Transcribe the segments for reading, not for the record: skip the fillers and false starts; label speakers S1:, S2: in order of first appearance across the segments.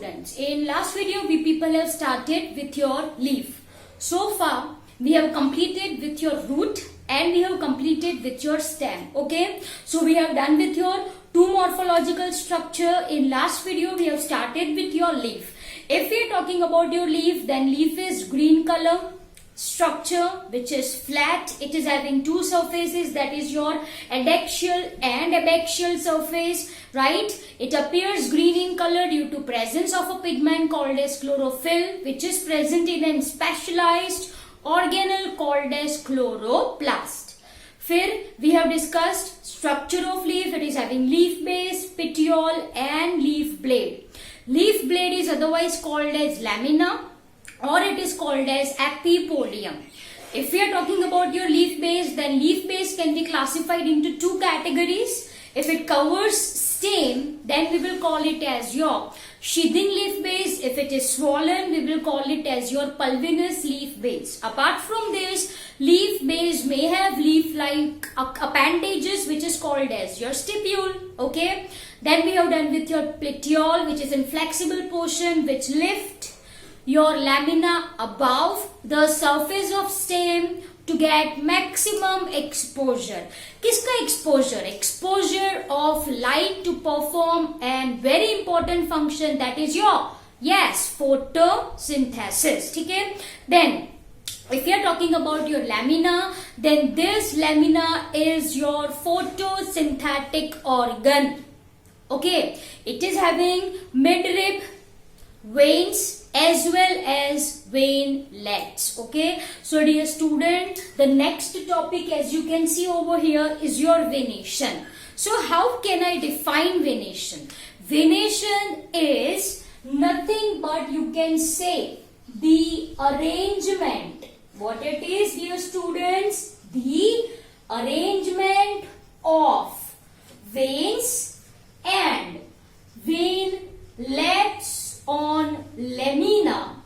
S1: students, in last video we people have started with your leaf. So far we have completed with your root and we have completed with your stem. Okay, so we have done with your two morphological structure. In last video we have started with your leaf. If we are talking about your leaf, then leaf is green color structure which is flat. It is having two surfaces, that is your adaxial and abaxial surface, right? It appears green in color due to presence of a pigment called as chlorophyll, which is present in a specialized organelle called as chloroplast. फिर we have discussed structure of leaf. It is having leaf base, petiole and leaf blade. Leaf blade is otherwise called as lamina, or it is called as epipodium. If we are talking about your leaf base, then leaf base can be classified into two categories. If it covers stem, then we will call it as your sheathing leaf base. If it is swollen, we will call it as your pulvinous leaf base. Apart from this, leaf base may have leaf-like appendages which is called as your stipule. Okay. Then we have done with your petiole, which is inflexible portion which lift your lamina above the surface of stem to get maximum exposure. किसका exposure? Exposure of light to perform and very important function, that is your photosynthesis. ठीक है? Then if you are talking about your lamina, then this lamina is your photosynthetic organ. Okay, it is having midrib veins as well as veinlets. Okay, so dear student, the next topic, as you can see over here, is your venation. So how can I define venation? Venation is nothing but, you can say, the arrangement. What it is, dear students? The arrangement of veins and veinlets on lamina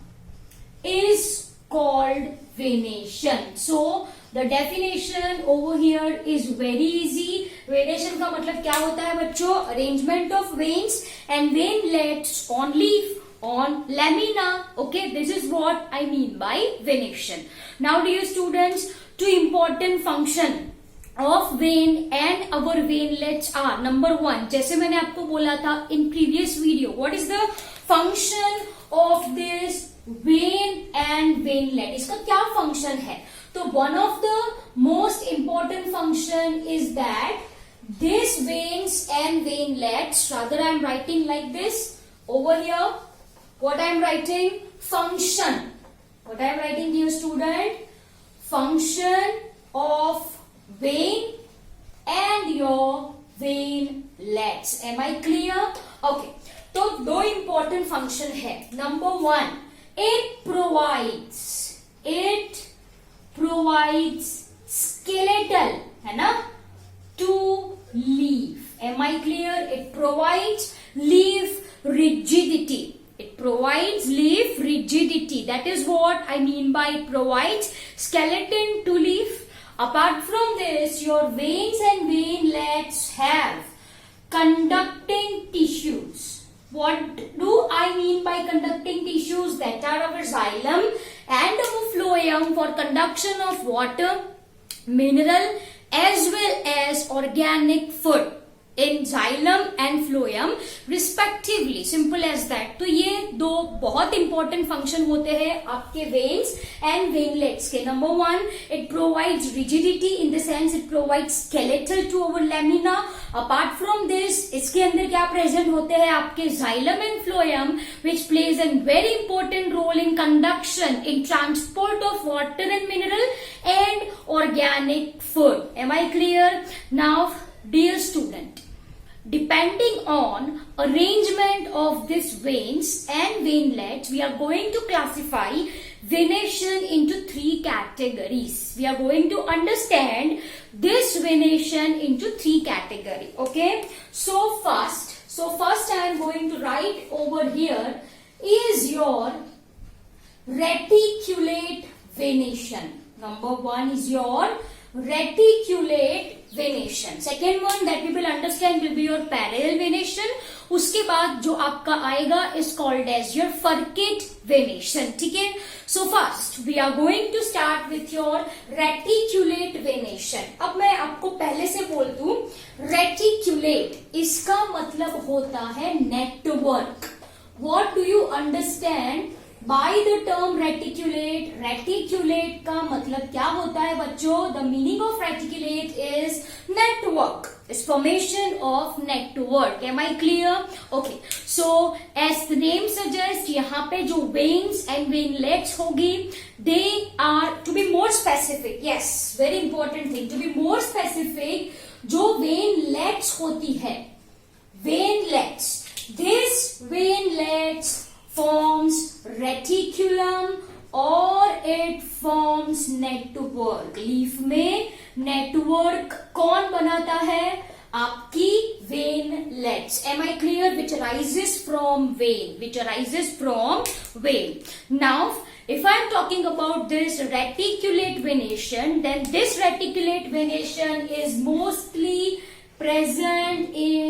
S1: is called venation. So the definition over here is very easy. Venation का मतलब क्या होता है बच्चों? Arrangement of veins and veinlets on leaf, on lamina. Okay, this is what I mean by venation. Now dear students, two important function of vein and our veinlets are, number one, जैसे मैंने आपको बोला था in previous video, what is the function of this vein and veinlet? इसका क्या function है? तो one of the most important function is that this veins and veinlets, rather I am writing like this over here. What I am writing? Function. What I am writing, dear student? Function of vein and your veinlets. Am I clear? Okay. तो दो important function है. Number one, it provides skeletal, है ना, to leaf. Am I clear? It provides leaf rigidity. It provides leaf rigidity. That is what I mean by it provides skeleton to leaf. Apart from this, your veins and veinlets have conducting tissues. What do I mean by conducting tissues? That are our xylem and our phloem for conduction of water, mineral as well as organic food in xylem and phloem respectively. Simple as that. तो ये दो बहुत important function होते हैं आपके veins and veinlets के. Number one, it provides rigidity in the sense it provides skeletal to our lamina. Apart from this, इसके अंदर क्या present होते हैं आपके xylem and phloem, which plays a very important role in conduction, in transport of water and mineral and organic food. Am I clear? Now, dear student, depending on arrangement of these veins and veinlets, we are going to classify venation into three categories. We are going to understand this venation into three categories. Okay, so first I am going to write over here is your reticulate venation. Number one is your reticulate venation. Second one that we will understand will be your parallel venation. उसके बाद जो आपका आएगा is called as your furcate venation, ठीक है। So first we are going to start with your reticulate venation. अब मैं आपको पहले से बोल दूं, रेटिक्यूलेट इसका मतलब होता है network. What do you understand by the term reticulate? Reticulate का मतलब क्या होता है बच्चों? The meaning of reticulate is network. It's formation of network. Am I clear? Okay. So as the name suggests, यहाँ पे जो veins and veinlets होगी, they are to be more specific. Yes, very important thing. To be more specific, जो veinlets होती है, veinlets. This veinlets forms reticulum or it forms network. Leaf में network कौन बनाता है? आपकी veinlets. Am I clear? Which arises from vein. Which arises from vein. Now, if I am talking about this reticulate venation, then this reticulate venation is mostly present in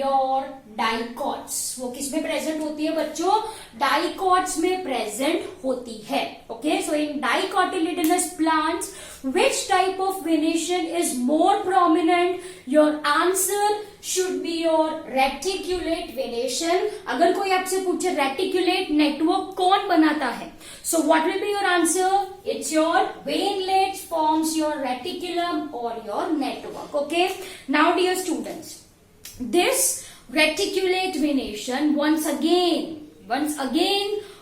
S1: your dicots. वो किसमें present होती है बच्चों? Dicots में present होती है। Okay, so in dicotyledonous plants which type of venation is more prominent? Your answer should be your reticulate venation. अगर कोई आपसे पूछे reticulate network कौन बनाता है, so what will be your answer? It's your veinlets forms your reticulum or your network. Okay, now dear students, this reticulate venation once again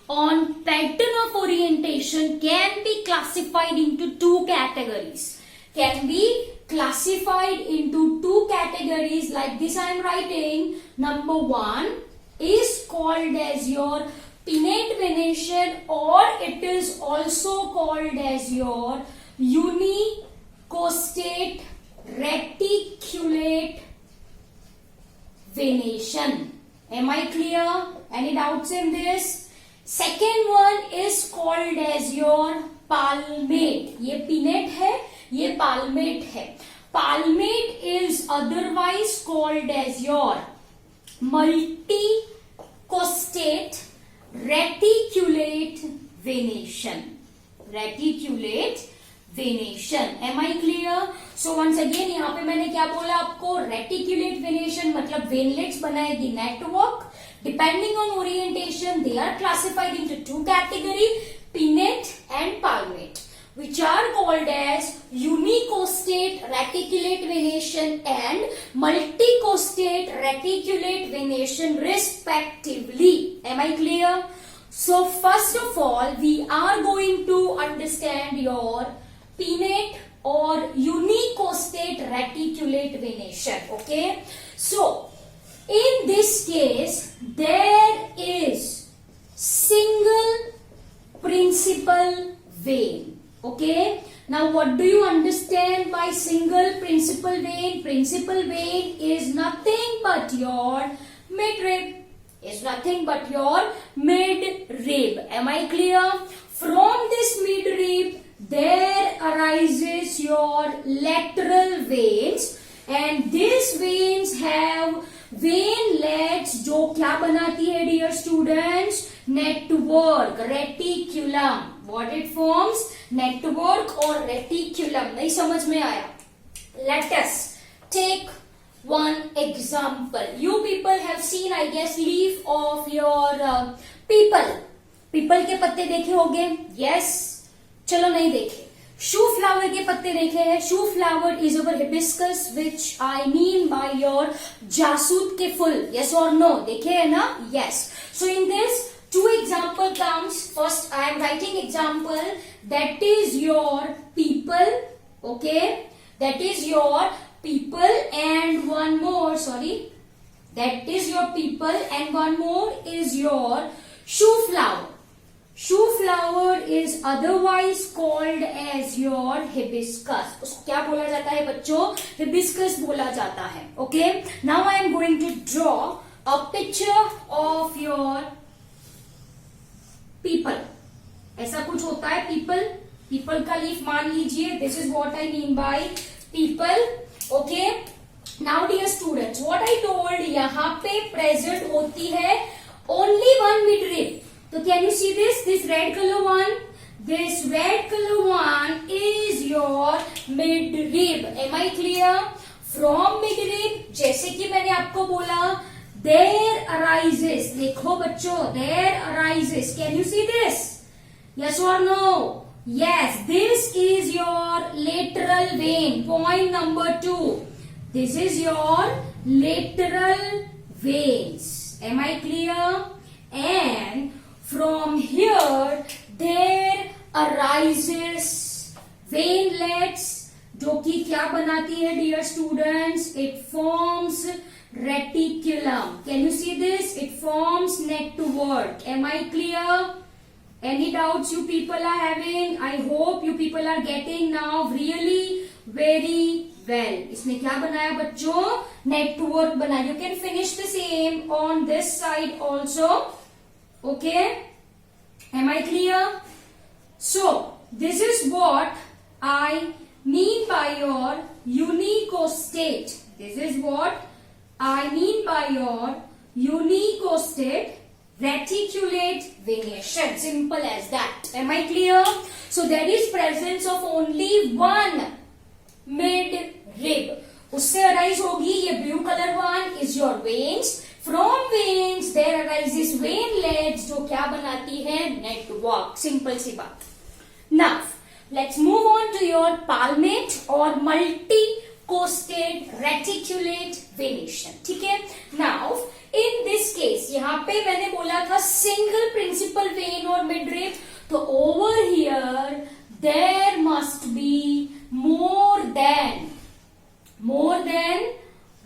S1: on pattern of orientation can be classified into two categories. Can be classified into two categories like this I am writing. Number one is called as your pinnate venation, or it is also called as your unicostate reticulate venation. Am I clear? Any doubts in this? Second one is called as your palmate. ये pinnate है, ये palmate है. Palmate is otherwise called as your multicostate reticulate venation. Reticulate venation. Am I clear? So once again यहाँ पे मैंने क्या बोला आपको? Reticulate venation मतलब veinlets बनाएगी network. Depending on orientation, they are classified into two categories, pinnate and palmate, which are called as unicostate reticulate venation and multicostate reticulate venation respectively. Am I clear? So first of all, we are going to understand your pinnate or unicostate reticulate venation. Okay, so in this case there is single principal vein. Okay, now what do you understand by single principal vein? Principal vein is nothing but your midrib. Is nothing but your midrib. Am I clear? From this midrib there arises your lateral veins, and these veins have veinlets जो क्या बनाती है dear students? Network, reticulum. What it forms? Network or reticulum. नहीं समझ में आया? Let us take one example. You people have seen, I guess, leaf of your people. People के पत्ते देखे होंगे? Yes. चलो नहीं देखे. शू फ्लावर के पत्ते देखे हैं? So flower is our hibiscus, which I mean by your jasud के फुल. यस और नो? देखे है ना? Yes. So in this two example comes. First I am writing example, that is your people. Okay, that is your people, and one more, sorry, that is your people and one more is your shoe flower. Shoe flower is otherwise called as your hibiscus. उसको क्या बोला जाता है बच्चों? Hibiscus बोला जाता है. Okay, now I am going to draw a picture of your people. ऐसा कुछ होता है people. People का लीफ मान लीजिए. This is what I mean by people. Okay, now dear students, what I told, यहाँ पे प्रेजेंट होती है ओनली वन मिड रिब. तो can you see this red colour one? This red colour one is your midrib. Am I clear? From midrib, जैसे कि मैंने आपको बोला, देयर अराइजेस, देखो बच्चों, there arises, can you see this? Yes और no? Yes, this is your lateral vein. Point number 2. This is your lateral veins. Am I clear? And from here there arises veinlets, जो कि क्या बनाती है dear students? It forms reticulum. Can you see this? It forms network. Am I clear? Any doubts you people are having? I hope you people are getting now really very well. इसमें क्या बनाया बच्चों? Network बनाया. You can finish the same on this side also. Okay? Am I clear? So this is what I mean by your unicostate. This is what I mean by your unicostate reticulate venation. Simple as that. Am I clear? So there is presence of only one mid rib. उससे arise होगी ये blue color one is your veins. From veins there arises veinlets, जो क्या बनाती है? Network. Simple सी बात. Now let's move on to your palmate or multicostate reticulate venation. ठीक है? Now in this case, यहाँ पे मैंने बोला था सिंगल प्रिंसिपल वेन और मिड रिब, तो over here there must be more than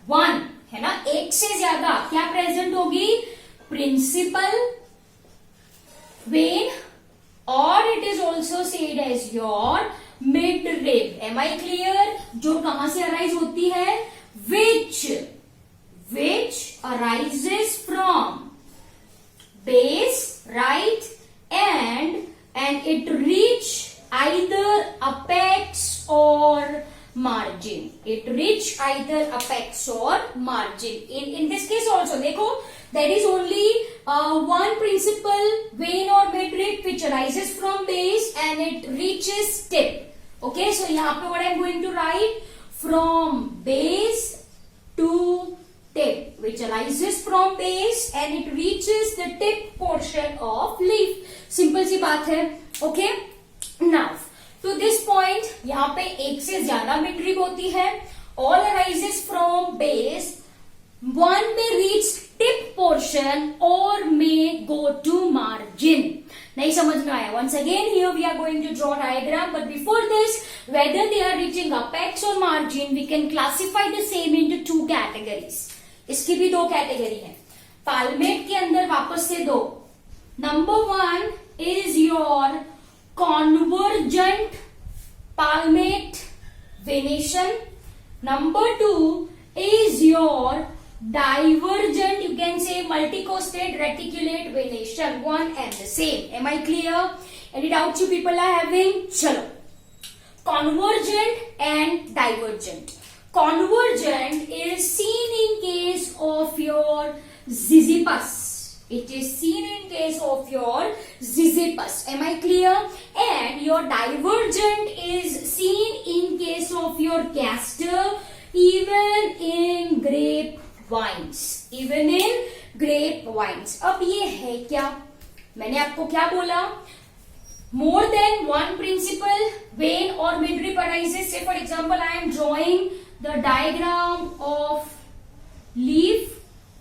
S1: one, है ना? एक से ज्यादा क्या प्रेजेंट होगी? प्रिंसिपल वेन, और it is also said as your midrib. Am I clear? जो कहां से अराइज होती है? which arises from base, right? And it reach either apex or margin. It reach either apex or margin. In this case also, देखो, there is only one principal vein or midrib which arises from base and it reaches tip. Okay, so यहाँ पे what I am going to write? From base to tip, which arises from base and it reaches the tip portion of leaf. Simple सी बात है. Okay, now to this point, यहाँ पे एक से ज्यादा mid-rib होती है. All arises from base. One may reach tip portion or may go to margin. नहीं समझ में आया? Once again here we are going to draw diagram, but before this, whether they are reaching apex or margin, we can classify the same into two categories. इसकी भी दो category है. पाल्मेट के अंदर वापस से दो. Number one is your convergent palmate venation. Number two is your divergent, you can say multicostate reticulate venation. One and the same. Am I clear? Any doubts you people are having? Chalo. Convergent and divergent. Convergent is seen in case of your Ziziphus. It is seen in case of your Ziziphus. Am I clear? And your divergent is seen in case of your castor, even in grapevines. Even in grapevines. अब ये है क्या? मैंने आपको क्या बोला? More than one principal vein or midrib arises. Say for example, I am drawing the diagram of leaf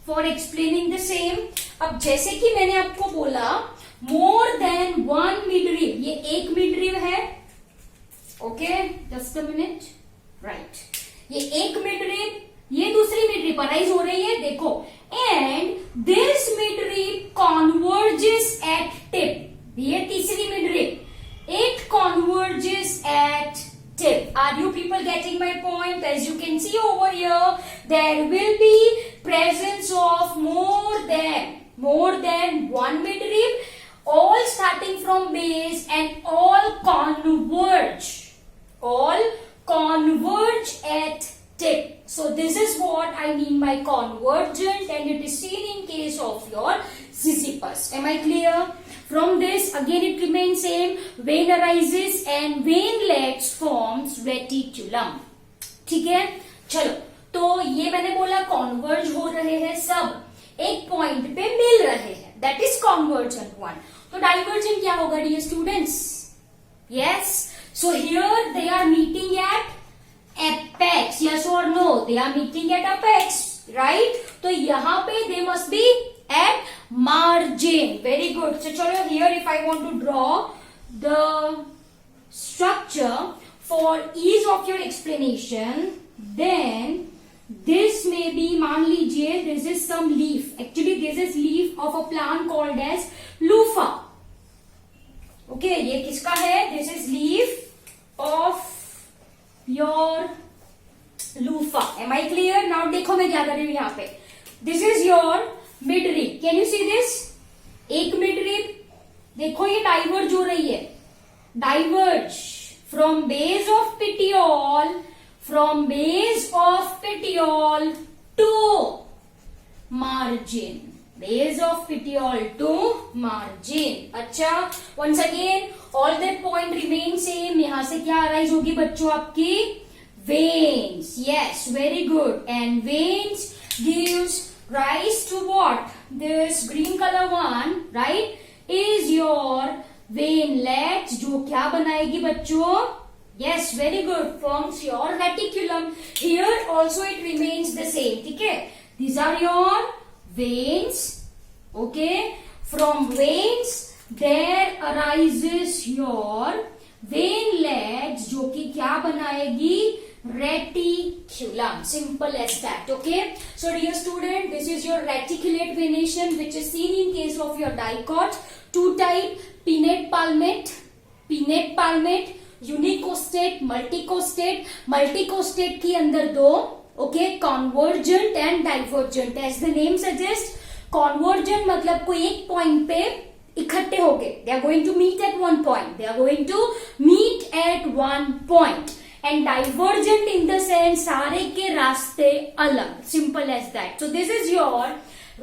S1: for explaining the same. अब जैसे कि मैंने आपको बोला, more than one midrib, ये एक midrib है. Okay, just a minute. Right. ये एक midrib, ये दूसरी midrib arise हो रही है, देखो. And this midrib converges at tip. ये तीसरी midrib. It converges at tip. Are you people getting my point? As you can see over here, there will be presence of more than one midrib, all starting from base and all converge at tip. So this is what mean by convergent, and it is seen in case of your Sisyphus. Am I clear? From this, again it remains same. Vein arises and veinlets forms reticulum. ठीक है, चलो, तो ये मैंने बोला converge हो रहे हैं, सब एक पॉइंट पे मिल रहे हैं, दैट इज कॉन्वर्जेंट वन. तो डाइवर्जेंट क्या होगा dear students? Yes, so here they are meeting at apex, yes or no? They are meeting at apex, right? तो यहाँ पे they must be at margin. Very good. So चलो, here if I want to draw the structure for ease of your explanation, then this may be, मान लीजिए this is some leaf. Actually this is leaf of a plant called as loofah. Okay, ये किसका है? This is leaf of your loofah. Am I clear? Now देखो मैं क्या कर रही हूँ यहाँ पे. This is your midrib. Can you see this? एक midrib, देखो ये डाइवर्ज हो रही है. Diverge from base of petiole, from base of petiole to margin. Base of petiole to margin. अच्छा, once again all that point remain same. यहां से क्या arise होगी बच्चों आपकी? Veins. Yes, very good. And veins gives rise to what? This green color one, right, is your veinlet, जो क्या बनाएगी बच्चों? Yes, very good. Forms your reticulum. Here also it remains the same. ठीक है? These are your veins. Okay, from veins there arises your veinlets, जो कि क्या बनाएगी? Reticulum. Simple as that. Okay, so dear student, this is your reticulate venation, which is seen in case of your dicot. Two type: pinnate palmate, यूनिकोस्टेट, मल्टीकोस्टेट. मल्टीकोस्टेट के अंदर दो, okay, convergent and divergent. As the name suggest, convergent मतलब कोई एक point पे इकट्ठे हो गए. They are going to meet at one point. They are going to meet at one point. And divergent in the sense सारे के रास्ते अलग. Simple as that. So this is your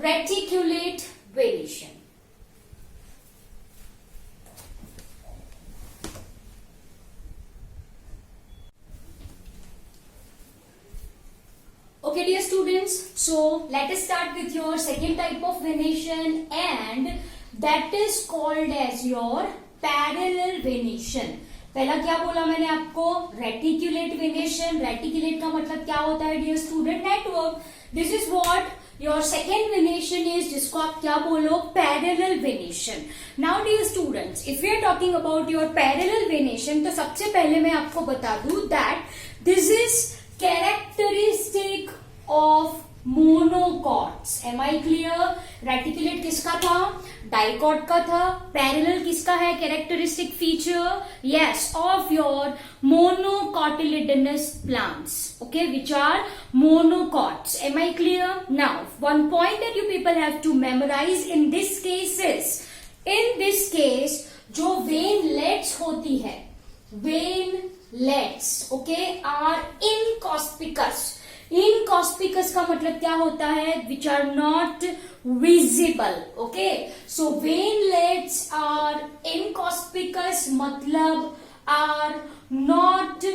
S1: reticulate variation. Okay, dear students, so let us start with your second type of venation, and that is called as your parallel venation. पहला क्या बोला मैंने आपको? Reticulate venation. Reticulate का मतलब क्या होता है dear student? Network. This is what your second venation is, जिसको आप क्या बोलो? Parallel venation. Now dear students, if you are talking about your parallel venation, तो सबसे पहले मैं आपको बता दूं that this is characteristic of monocots. Am I clear? Reticulate किसका था? डाइकॉट का था. पैरेलल किसका है characteristic feature? Yes, of your monocotyledonous plants. Okay, which are monocots. Am I clear? Now one point that you people have to memorize in this cases, in this case जो veinlets होती है, veinlets, okay, are inconspicuous. Inconspicuous का मतलब क्या होता है? Which are not visible. Okay, so veinlets are inconspicuous मतलब are not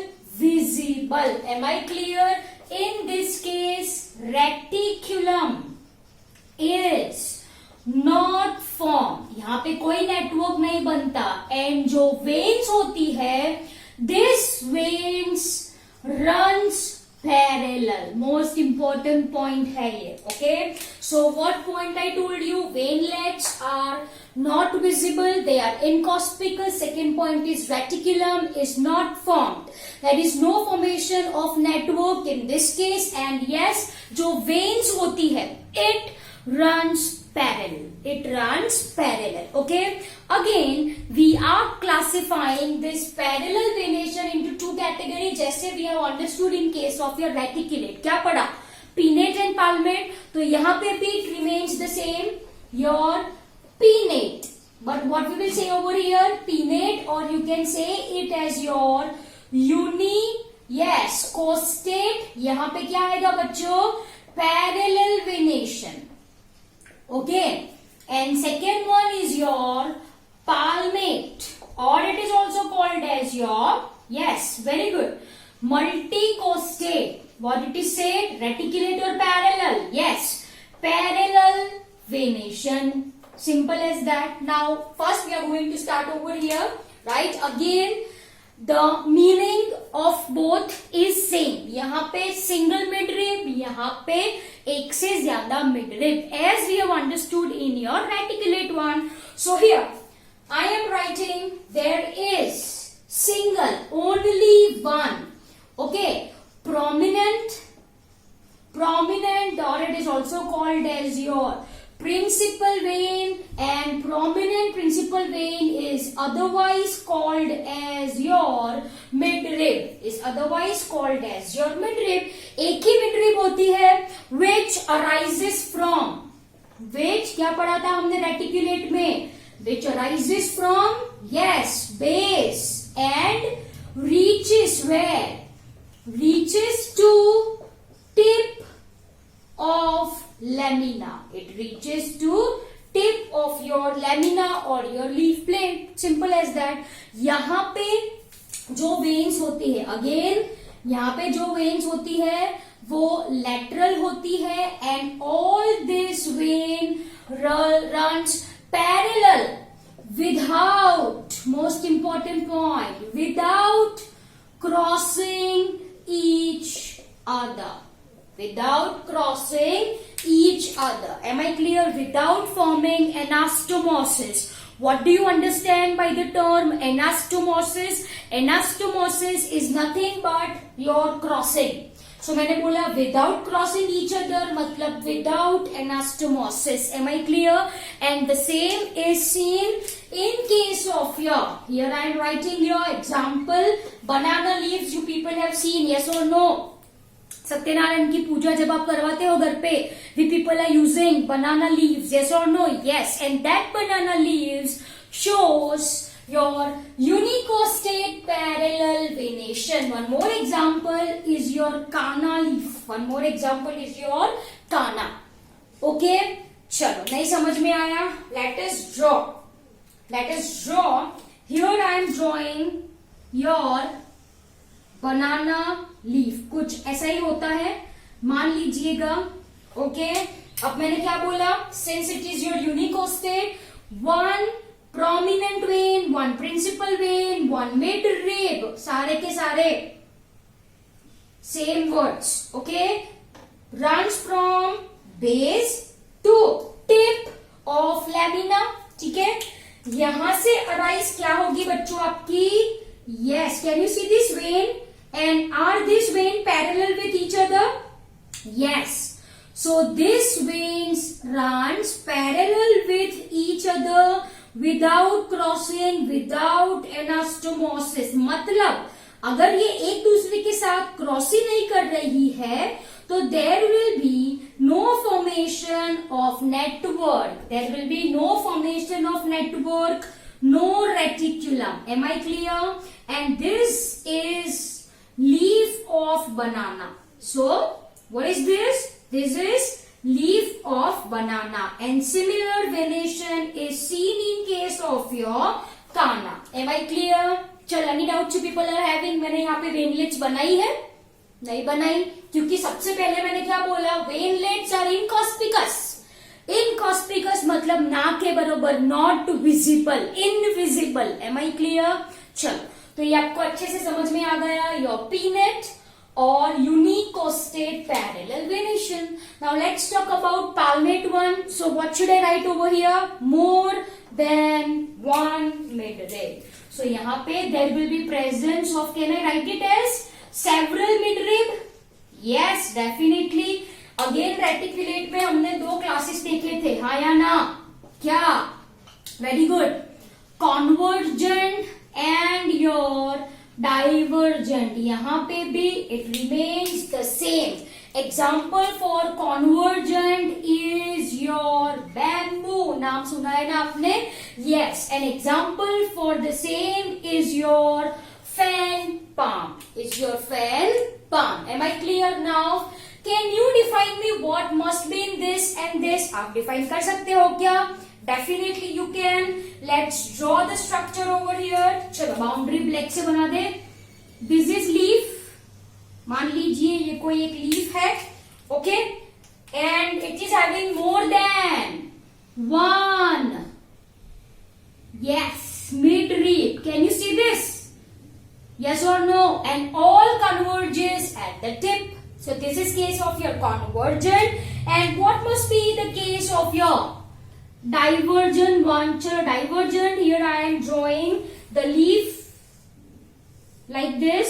S1: visible. Am I clear? In this case reticulum is not form. यहां पे कोई नेटवर्क नहीं बनता. एंड जो वेन्स होती है, this veins runs parallel. Most important point है ये. Okay, so what point I told you? Veinlets are not visible, they are inconspicuous. Second point is reticulum is not formed. There is no formation of network in this case. And yes, जो veins होती है, it runs parallel. It runs parallel. Okay, again we are classifying this parallel venation into two categories. जैसे we have understood in case of your reticulate. क्या पढ़ा? Pinnate and palmate. तो यहाँ पे भी it remains the same, your pinnate. But what we will say over here, pinnate, or you can say it as your yes, costate. यहाँ पे क्या आएगा बच्चों? parallel venation. Okay, and second one is your palmate, or it is also called as your, yes, very good, multicostate. What it is said? Reticulate or parallel? Yes, parallel venation. Simple as that. Now first we are going to start over here, right? Again the meaning of both is same. यहाँ पे single midrib, यहाँ पे एक से ज्यादा midrib, as we have understood in your reticulate one. So here I am writing there is single, only one. Okay, prominent, or it is also called as your principal vein, and prominent principal vein is otherwise called as your midrib, is otherwise called as your midrib. एक ही midrib होती है which arises from, which क्या पढ़ा था हमने reticulate में, which arises from, yes, base and reaches where, reaches to tip of lamina. It reaches to tip of your lamina or your leaf plate. Simple as that. यहाँ पे जो veins होती है, again यहाँ पे जो veins होती है वो lateral होती है, and all this vein runs parallel without, most important point, without crossing each other. Without crossing each other. Am I clear? Without forming anastomosis. What do you understand by the term anastomosis? Anastomosis is nothing but your crossing. So मैंने बोला without crossing each other मतलब without anastomosis. Am I clear? And the same is seen in case of your, here I am writing your example, banana leaves. You people have seen, yes or no? Satyanarayan की पूजा जब आप करवाते हो घर पे, we people are using banana leaves, yes or no? Yes, and that banana leaves shows your unicostate parallel venation. One more example is your kana leaf. One more example is your kana. Okay, चलो नहीं समझ में आया? Let us draw. Let us draw. Here I am drawing your banana leaf. कुछ ऐसा ही होता है, मान लीजिएगा. ओके, अब मैंने क्या बोला? Since it is your unicostate, one prominent vein, one principal vein, one mid rib, सारे के सारे same words. Okay, runs from base to tip of lamina. ठीक है, यहां से अराइज क्या होगी बच्चों आपकी? Yes, can you see this vein? And are these veins parallel with each other? Yes. So this veins runs parallel with each other without crossing, without anastomosis. मतलब अगर ये एक दूसरे के साथ क्रॉसिंग नहीं कर रही है तो there will be no formation of network. There will be no formation of network, no reticulum. Am I clear? And this is leaf of banana. So what is this? This is leaf of banana, and similar venation is seen in case of your kana. Am I clear? चल, any doubts you people are having? मैंने यहाँ पे veinlets बनाई है? नहीं बनाई, क्योंकि सबसे पहले मैंने क्या बोला? Veinlets are inconspicuous. इनकॉस्पिकस मतलब ना के बरोबर, not visible, invisible. Am I clear? चलो, तो ये आपको अच्छे से समझ में आ गया. योर पीनेट और unicostate parallel venation. Now let's talk about palmate one. So what should I write over here? More than one midrib. So यहाँ पे there will be presence of, can I write it as several midrib? Yes, definitely. Again reticulate में हमने दो classes देखे थे, हाँ या ना? क्या? Very good. Convergent and your divergent. यहाँ पे भी it remains the same. Example for convergent is your bamboo. नाम सुना है ना आपने? Yes. An example for the same is your fan palm. Is your fan palm. Am I clear now? Can you define me what must be in this and this? आप define कर सकते हो क्या? Definitely you can. Let's draw the structure over here. चलो boundary black से बना दे. This is leaf. मान लीजिए ये कोई एक लीफ है. Okay, and it is having more than one. Yes, mid-rib. Can you see this? Yes or no? And all converges at the tip. So this is case of your convergent. And what must be the case of your divergent one? Divergent, here I am drawing the leaf like this.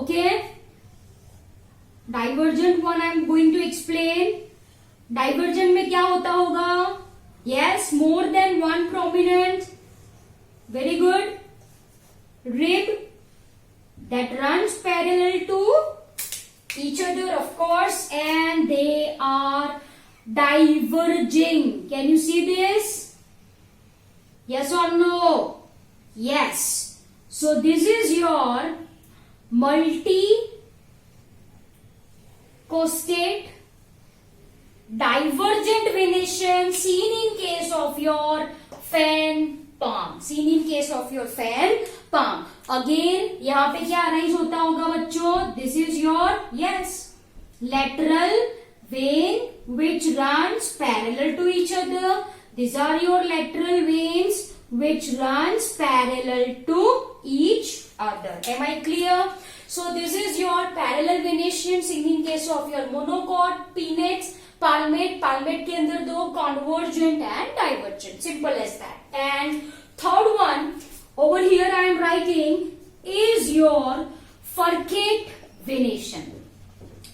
S1: Okay. Divergent one I am going to explain. डाइवर्जेंट में क्या होता होगा? Yes, more than one prominent. Very good. Rib that runs parallel to each other, of course, and they are diverging. Can you see this? Yes or no? Yes. So this is your multi-costate divergent venation seen in case of your fan palm. Seen in case of your fan palm. Again, यहाँ पे क्या arise होता होगा बच्चों? This is your, yes, lateral vein which runs parallel to each other. These are your lateral veins which runs parallel to each other. Am I clear? So this is your parallel venation seen in case of your monocot, pinnates, palmate. Palmate के अंदर दो, convergent and divergent. Simple as that. And third one over here I am writing is your Furcate venation.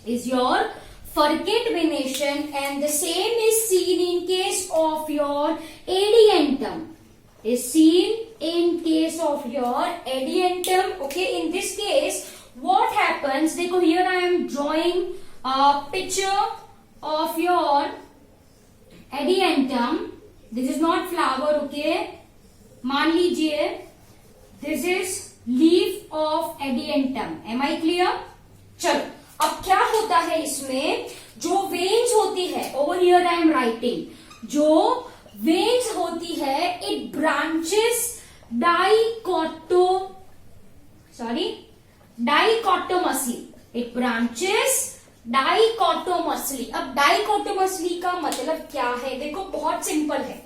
S1: Is your Furcate venation, and the same is seen in case of your adiantum. Is seen in case of your adiantum. Okay, in this case what happens? देखो, here I am drawing a picture of your adiantum. This is not flower. Okay, मान लीजिए this is leaf of adiantum. Am I clear? चलो, अब क्या होता है इसमें? जो veins होती है, over here I am writing, जो veins होती है, it branches dichotomously. It branches dichotomously. अब dichotomously का मतलब क्या है? देखो, बहुत सिंपल है.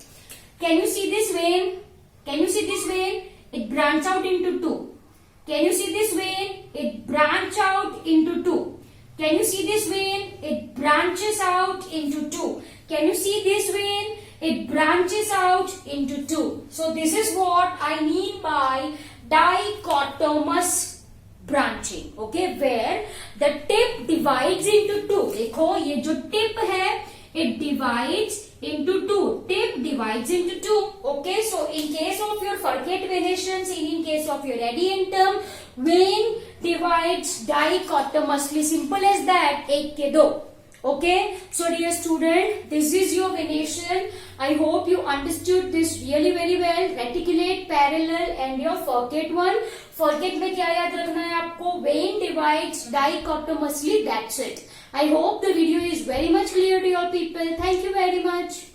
S1: Can you see this vein? Can you see this vein? It branches out into two. Can you see this vein? It branches out into two. Can you see this vein? It branches out into two. Can you see this vein? It branches out into two. So this is what I mean by dichotomous branching. Okay, where the tip divides into two. देखो, ये जो tip है, it divides into two. Tip divides into two. Okay, so in case of your Furcate venation, in case of your adiantum, vein divides dichotomously. Simple as that. एक के दो. Okay, so dear student, this is your venation. I hope you understood this really very well. Reticulate, parallel and your Furcate one. Furcate में क्या याद रखना है आपको? Vein divides dichotomously. That's it. I hope the video is very much clear to your people. Thank you very much.